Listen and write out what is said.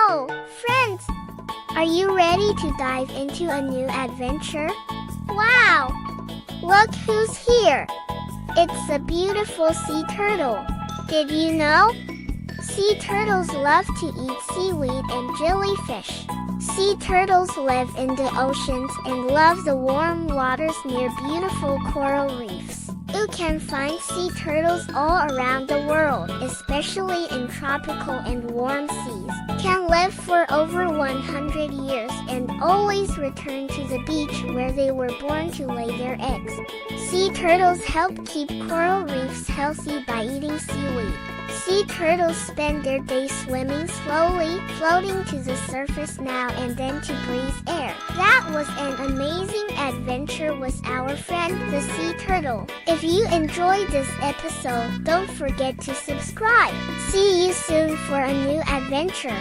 Hello, friends! Are you ready to dive into a new adventure? Wow! Look who's here! It's a beautiful sea turtle. Did you know? Sea turtles love to eat seaweed and jellyfish. Sea turtles live in the oceans and love the warm waters near beautiful coral reefs. You can find sea turtles all around the world, especially in tropical and warm seas. Can live for over 100 years and always return to the beach where they were born to lay their eggs. Sea turtles help keep coral reefs healthy by eating seaweed. Sea turtles spend their day swimming slowly, floating to the surface now and then to breathe air. That was an amazing adventure with our friend the sea turtle. If you enjoyed this episode, don't forget to subscribe. See you soon for a new adventure.